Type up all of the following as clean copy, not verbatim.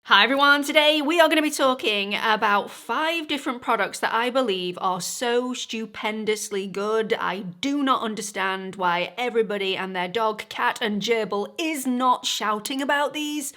Hi everyone, today we are going to be talking about 5 different products that I believe are so stupendously good. I do not understand why everybody and their dog, cat and gerbil is not shouting about these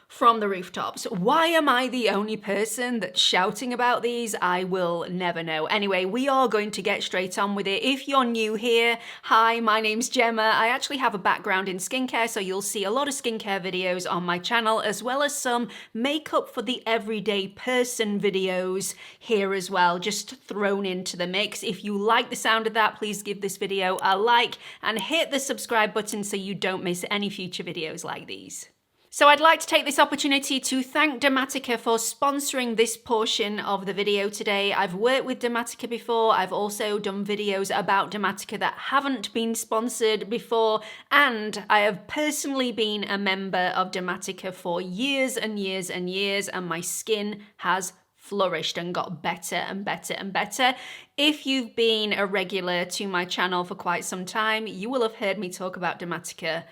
from the rooftops. Why am I the only person that's shouting about these? I will never know. Anyway, we are going to get straight on with it. If you're new here, hi, my name's Gemma. I actually have a background in skincare, so you'll see a lot of skincare videos on my channel, as well as some makeup for the everyday person videos here as well, just thrown into the mix. If you like the sound of that, please give this video a like and hit the subscribe button so you don't miss any future videos like these. So I'd like to take this opportunity to thank Dermatica for sponsoring this portion of the video today. I've worked with Dermatica before. I've also done videos about Dermatica that haven't been sponsored before, and I have personally been a member of Dermatica for years and years and years, and my skin has flourished and got better and better and better. If you've been a regular to my channel for quite some time, you will have heard me talk about Dermatica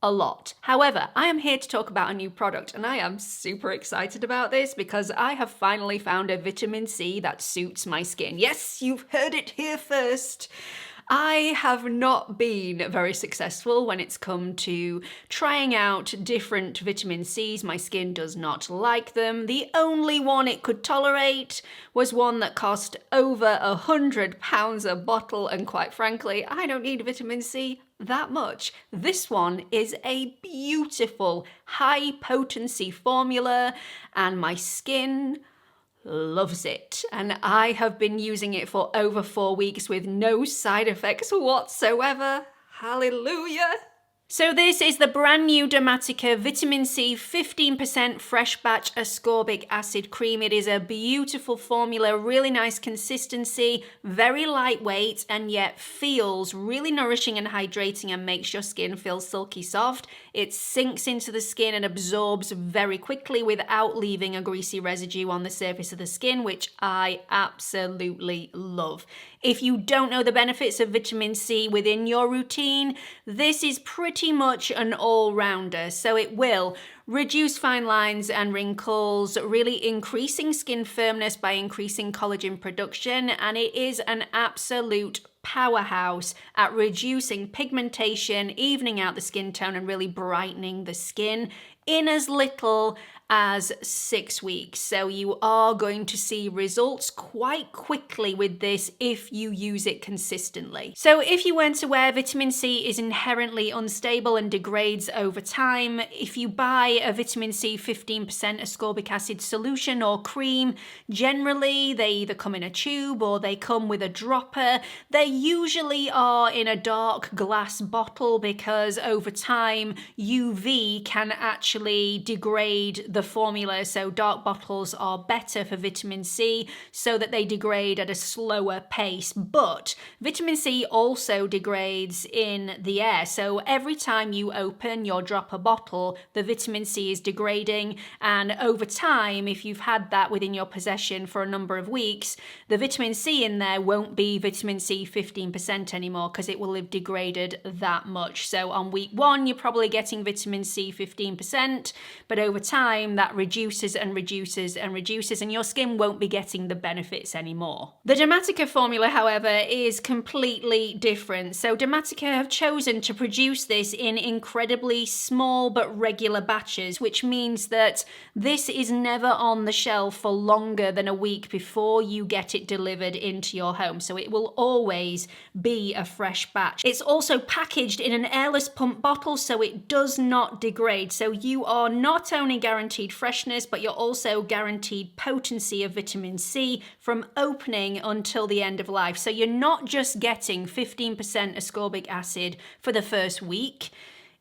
a lot. However, I am here to talk about a new product, and I am super excited about this because I have finally found a vitamin C that suits my skin. Yes, you've heard it here first. I have not been very successful when it's come to trying out different vitamin Cs. My skin does not like them. The only one it could tolerate was one that cost over £100 a bottle, and quite frankly, I don't need vitamin C that much. This one is a beautiful high potency formula, and my skin loves it, and I have been using it for over 4 weeks with no side effects whatsoever. Hallelujah. So this is the brand new Dermatica Vitamin C 15% Fresh Batch Ascorbic Acid Cream. It is a beautiful formula, really nice consistency, very lightweight, and yet feels really nourishing and hydrating and makes your skin feel silky soft. It sinks into the skin and absorbs very quickly without leaving a greasy residue on the surface of the skin, which I absolutely love. If you don't know the benefits of vitamin C within your routine, this is pretty much an all-rounder. So it will reduce fine lines and wrinkles, really increasing skin firmness by increasing collagen production, and it is an absolute powerhouse at reducing pigmentation, evening out the skin tone, and really brightening the skin in as little as 6 weeks. So you are going to see results quite quickly with this if you use it consistently. So if you weren't aware, vitamin C is inherently unstable and degrades over time. If you buy a vitamin C 15% ascorbic acid solution or cream, generally they either come in a tube or they come with a dropper. They usually are in a dark glass bottle because over time UV can actually degrade the formula, so dark bottles are better for vitamin C so that they degrade at a slower pace. But vitamin C also degrades in the air, so every time you open your dropper bottle, the vitamin C is degrading, and over time, if you've had that within your possession for a number of weeks, the vitamin C in there won't be vitamin C 15% anymore because it will have degraded that much. So on week 1, you're probably getting vitamin C 15%, but over time that reduces and reduces and reduces, and your skin won't be getting the benefits anymore. The Dermatica formula, however, is completely different. So Dermatica have chosen to produce this in incredibly small but regular batches, which means that this is never on the shelf for longer than a week before you get it delivered into your home. So it will always be a fresh batch. It's also packaged in an airless pump bottle, so it does not degrade. So you are not only guaranteed freshness, but you're also guaranteed potency of vitamin C from opening until the end of life. So you're not just getting 15% ascorbic acid for the first week.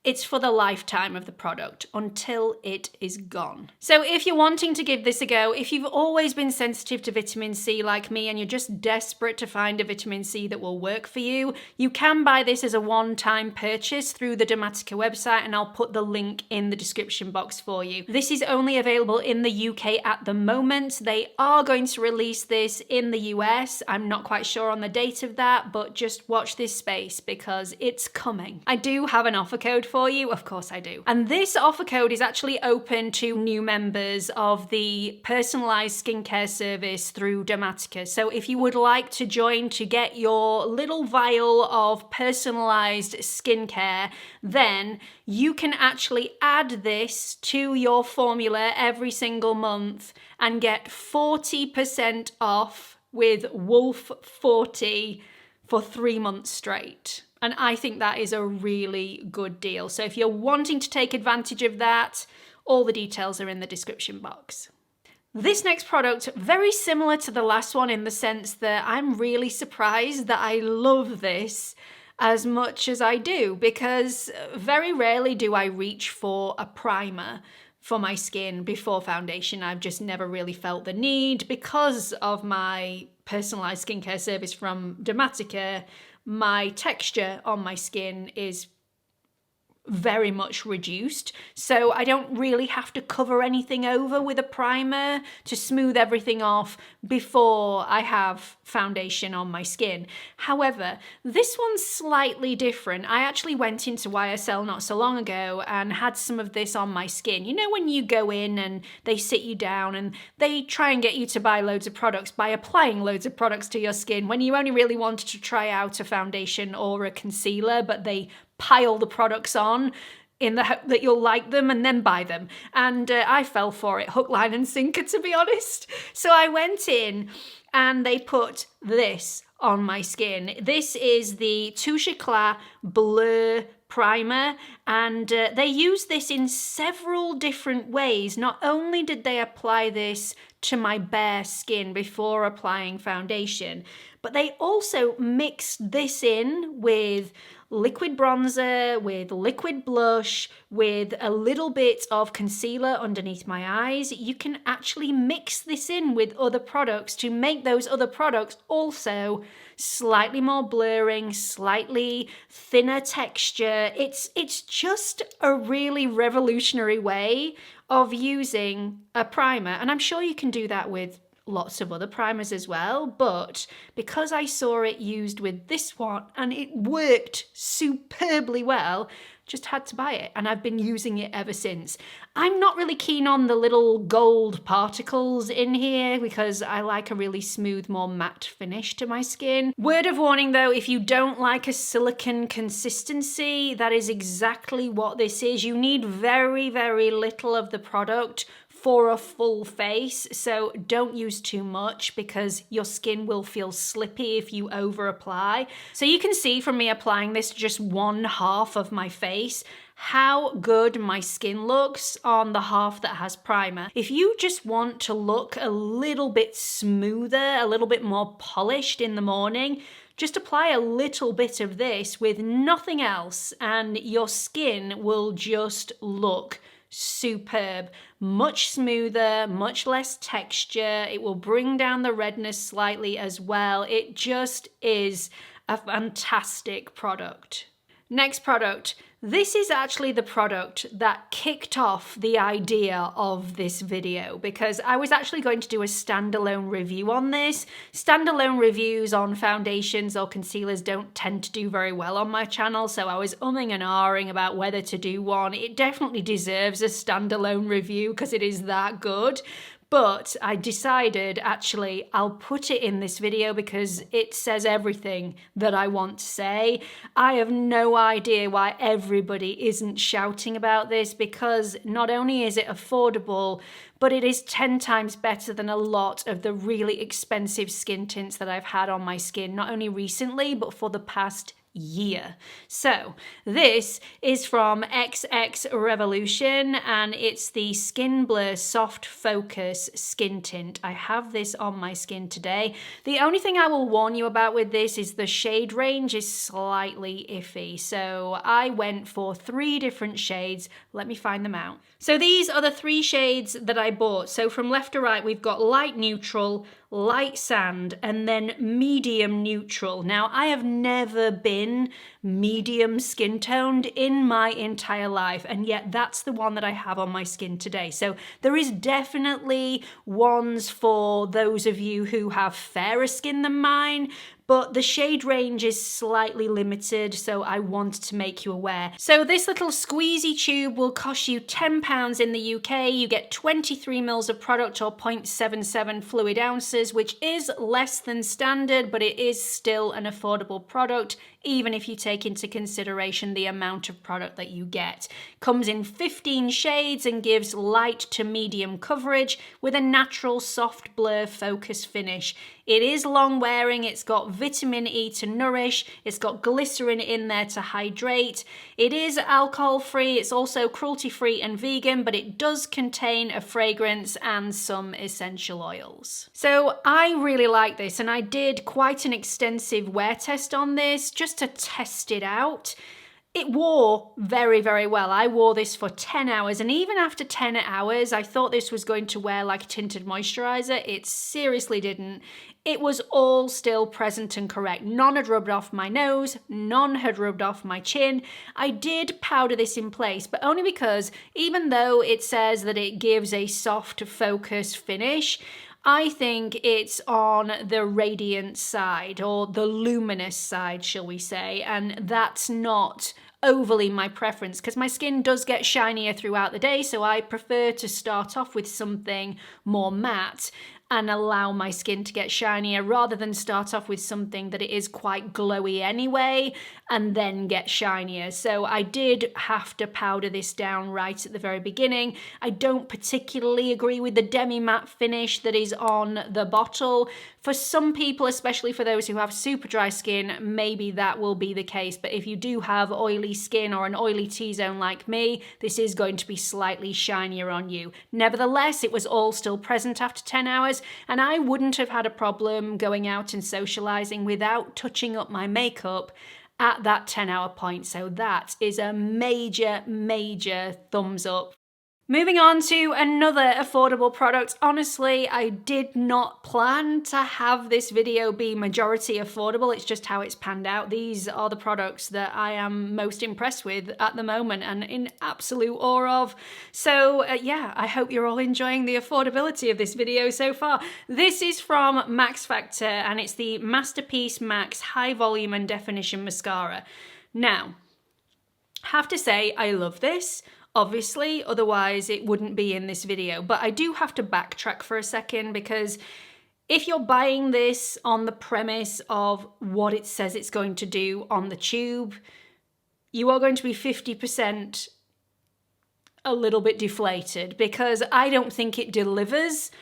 It's for the lifetime of the product until it is gone. So if you're wanting to give this a go, if you've always been sensitive to vitamin C like me and you're just desperate to find a vitamin C that will work for you, you can buy this as a one-time purchase through the Dermatica website, and I'll put the link in the description box for you. This is only available in the UK at the moment. They are going to release this in the US. I'm not quite sure on the date of that, but just watch this space because it's coming. I do have an offer code for you? Of course I do. And this offer code is actually open to new members of the personalized skincare service through Dermatica. So if you would like to join to get your little vial of personalized skincare, then you can actually add this to your formula every single month and get 40% off with Wolf40 for 3 months straight. And I think that is a really good deal. So if you're wanting to take advantage of that, all the details are in the description box. This next product, very similar to the last one in the sense that I'm really surprised that I love this as much as I do, because very rarely do I reach for a primer for my skin before foundation. I've just never really felt the need because of my personalized skincare service from Dermatica. My texture on my skin is very much reduced, so I don't really have to cover anything over with a primer to smooth everything off before I have foundation on my skin. However, this one's slightly different. I actually went into YSL not so long ago and had some of this on my skin. You know when you go in and they sit you down and they try and get you to buy loads of products by applying loads of products to your skin when you only really wanted to try out a foundation or a concealer, but they pile the products on in the hope that you'll like them and then buy them. And I fell for it, hook, line and sinker, to be honest. So I went in and they put this on my skin. This is the Touche Eclat Blur Primer, and they use this in several different ways. Not only did they apply this to my bare skin before applying foundation, but they also mixed this in with liquid bronzer, with liquid blush, with a little bit of concealer underneath my eyes. You can actually mix this in with other products to make those other products also slightly more blurring, slightly thinner texture. It's just a really revolutionary way of using a primer. And I'm sure you can do that with lots of other primers as well, but because I saw it used with this one and it worked superbly well, just had to buy it, and I've been using it ever since. I'm not really keen on the little gold particles in here because I like a really smooth, more matte finish to my skin. Word of warning though, if you don't like a silicone consistency, that is exactly what this is. You need very, very little of the product for a full face, so don't use too much because your skin will feel slippy if you over apply. So you can see from me applying this to just one half of my face how good my skin looks on the half that has primer. If you just want to look a little bit smoother, a little bit more polished in the morning, just apply a little bit of this with nothing else and your skin will just look superb. Much smoother, much less texture. It will bring down the redness slightly as well. It just is a fantastic product. Next product. This is actually the product that kicked off the idea of this video because I was actually going to do a standalone review on this. Standalone reviews on foundations or concealers don't tend to do very well on my channel, so I was umming and ahhing about whether to do one. It definitely deserves a standalone review because it is that good. But I decided, actually, I'll put it in this video because it says everything that I want to say. I have no idea why everybody isn't shouting about this because not only is it affordable, but it is 10 times better than a lot of the really expensive skin tints that I've had on my skin, not only recently, but for the past year. So this is from XX Revolution and it's the Skin Blur Soft Focus Skin Tint. I have this on my skin today. The only thing I will warn you about with this is the shade range is slightly iffy. So I went for 3 different shades. Let me find them out. So these are the 3 shades that I bought. So from left to right, we've got light neutral, light sand, and then medium neutral. Now, I have never been medium skin toned in my entire life, and yet that's the one that I have on my skin today. So there is definitely ones for those of you who have fairer skin than mine, but the shade range is slightly limited, so I wanted to make you aware. So this little squeezy tube will cost you £10 in the UK. You get 23 mils of product or 0.77 fluid ounces, which is less than standard, but it is still an affordable product, even if you take into consideration the amount of product that you get. Comes in 15 shades and gives light to medium coverage with a natural soft blur focus finish. It is long wearing, it's got vitamin E to nourish, it's got glycerin in there to hydrate. It is alcohol free, it's also cruelty free and vegan, but it does contain a fragrance and some essential oils. So I really like this, and I did quite an extensive wear test on this just to test it out. It wore very, very well. I wore this for 10 hours, and even after 10 hours, I thought this was going to wear like a tinted moisturizer. It seriously didn't. It was all still present and correct. None had rubbed off my nose, none had rubbed off my chin. I did powder this in place, but only because even though it says that it gives a soft focus finish, I think it's on the radiant side, or the luminous side, shall we say, and that's not overly my preference because my skin does get shinier throughout the day, so I prefer to start off with something more matte and allow my skin to get shinier rather than start off with something that it is quite glowy anyway and then get shinier. So I did have to powder this down right at the very beginning. I don't particularly agree with the demi-matte finish that is on the bottle. For some people, especially for those who have super dry skin, maybe that will be the case. But if you do have oily skin or an oily T-zone like me, this is going to be slightly shinier on you. Nevertheless, it was all still present after 10 hours, and I wouldn't have had a problem going out and socializing without touching up my makeup at that 10-hour point. So that is a major, major thumbs up. Moving on to another affordable product. Honestly, I did not plan to have this video be majority affordable. It's just how it's panned out. These are the products that I am most impressed with at the moment and in absolute awe of. So yeah, I hope you're all enjoying the affordability of this video so far. This is from Max Factor, and it's the Masterpiece Max High Volume and Definition Mascara. Now, have to say I love this. Obviously, otherwise it wouldn't be in this video. But I do have to backtrack for a second, because if you're buying this on the premise of what it says it's going to do on the tube, you are going to be 50% a little bit deflated, because I don't think it delivers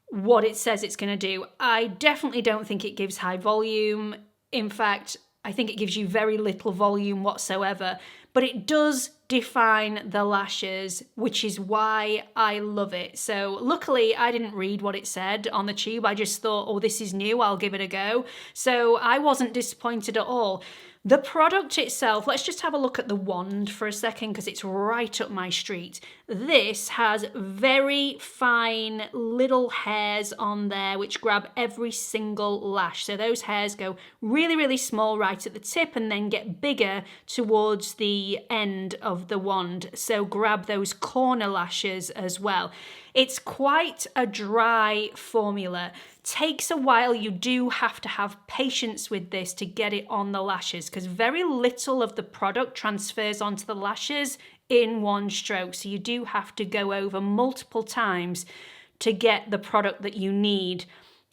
what it says it's going to do. I definitely don't think it gives high volume. In fact, I think it gives you very little volume whatsoever, but it does define the lashes, which is why I love it. So luckily I didn't read what it said on the tube. I just thought, oh, this is new, I'll give it a go. So I wasn't disappointed at all. The product itself, let's just have a look at the wand for a second, because it's right up my street. This has very fine little hairs on there which grab every single lash. So those hairs go really, really small right at the tip and then get bigger towards the end of the wand. So grab those corner lashes as well. It's quite a dry formula. Takes a while. You do have to have patience with this to get it on the lashes, because very little of the product transfers onto the lashes in one stroke. So you do have to go over multiple times to get the product that you need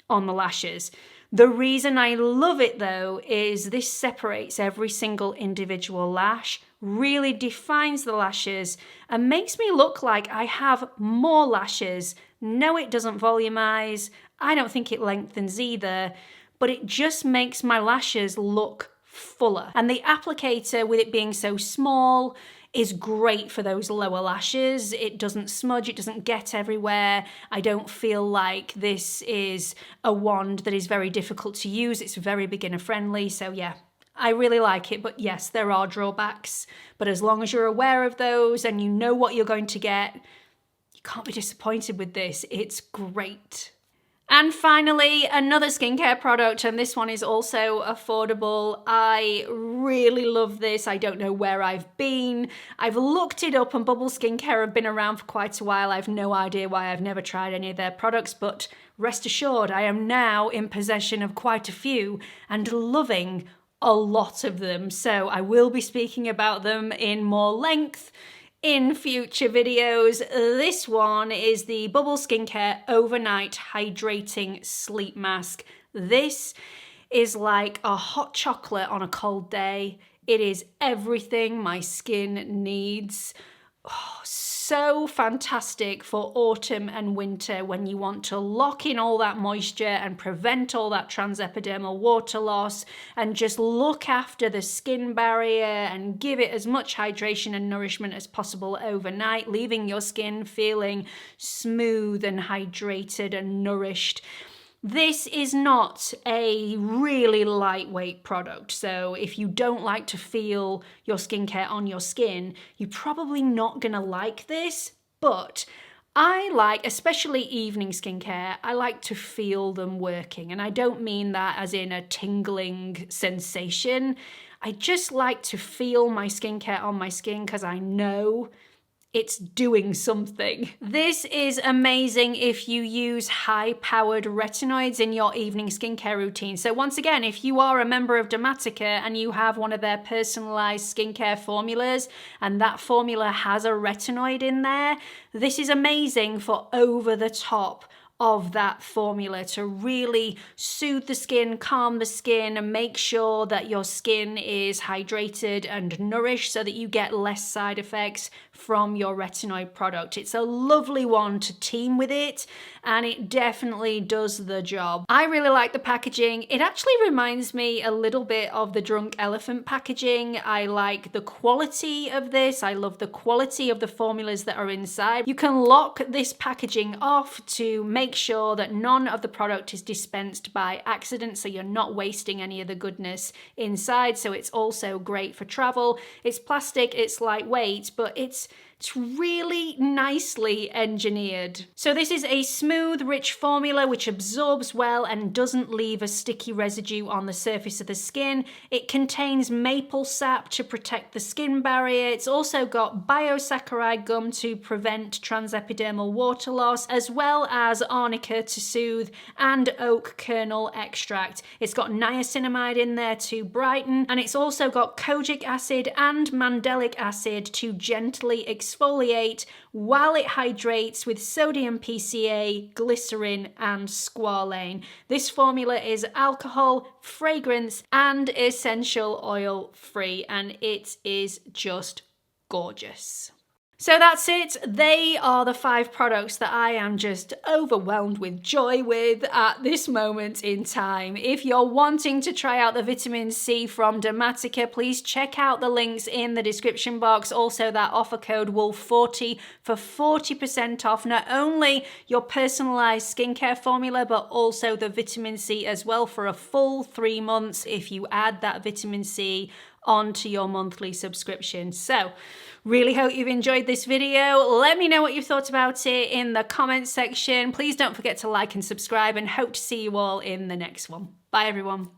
on the lashes. The reason I love it though is this separates every single individual lash, really defines the lashes and makes me look like I have more lashes. No, it doesn't volumize. I don't think it lengthens either, but it just makes my lashes look fuller. And the applicator, with it being so small, is great for those lower lashes. It doesn't smudge, it doesn't get everywhere. I don't feel like this is a wand that is very difficult to use. It's very beginner friendly. So yeah, I really like it. But yes, there are drawbacks. But as long as you're aware of those and you know what you're going to get, you can't be disappointed with this. It's great. And finally, another skincare product, and this one is also affordable. I really love this. I don't know where I've been. I've looked it up, and Bubble Skincare have been around for quite a while. I've no idea why I've never tried any of their products, but rest assured, I am now in possession of quite a few and loving a lot of them. So I will be speaking about them in more length in future videos. This one is the Bubble Skincare Overnight Hydrating Sleep Mask. This is like a hot chocolate on a cold day. It is everything my skin needs. Oh, so fantastic for autumn and winter when you want to lock in all that moisture and prevent all that transepidermal water loss and just look after the skin barrier and give it as much hydration and nourishment as possible overnight, leaving your skin feeling smooth and hydrated and nourished. This is not a really lightweight product, so if you don't like to feel your skincare on your skin, you're probably not gonna like this, but I like, especially evening skincare, I like to feel them working, and I don't mean that as in a tingling sensation. I just like to feel my skincare on my skin because I know it's doing something. This is amazing if you use high-powered retinoids in your evening skincare routine. So once again, if you are a member of Dermatica and you have one of their personalized skincare formulas and that formula has a retinoid in there, this is amazing for over the top of that formula to really soothe the skin, calm the skin, and make sure that your skin is hydrated and nourished so that you get less side effects from your retinoid product. It's a lovely one to team with it, and it definitely does the job. I really like the packaging. It actually reminds me a little bit of the Drunk Elephant packaging. I like the quality of this. I love the quality of the formulas that are inside. You can lock this packaging off to make sure that none of the product is dispensed by accident, so you're not wasting any of the goodness inside. So it's also great for travel. It's plastic, it's lightweight, but it's really nicely engineered. So this is a smooth, rich formula which absorbs well and doesn't leave a sticky residue on the surface of the skin. It contains maple sap to protect the skin barrier. It's also got biosaccharide gum to prevent transepidermal water loss, as well as arnica to soothe, and oak kernel extract. It's got niacinamide in there to brighten, and it's also got kojic acid and mandelic acid to gently exfoliate while it hydrates with sodium PCA, glycerin, and squalane. This formula is alcohol, fragrance, and essential oil free, and it is just gorgeous. So that's it. They are the 5 products that I am just overwhelmed with joy with at this moment in time. If you're wanting to try out the vitamin C from Dermatica, please check out the links in the description box. Also, that offer code WOLF40 for 40% off not only your personalized skincare formula, but also the vitamin C as well for a full 3 months if you add that vitamin C onto your monthly subscription. So really hope you've enjoyed this video. Let me know what you thought about it in the comments section. Please don't forget to like and subscribe, and hope to see you all in the next one. Bye everyone.